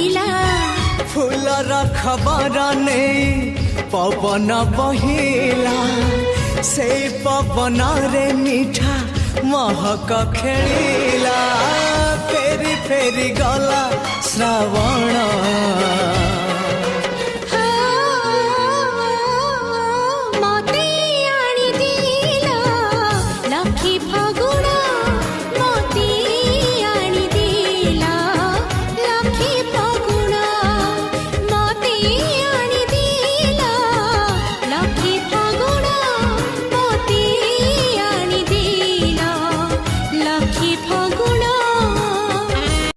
बहिला फूलर खबर नहीं पवन बहिला से पवन रे मीठा महक खेला फेरी फेरी गला श्रावण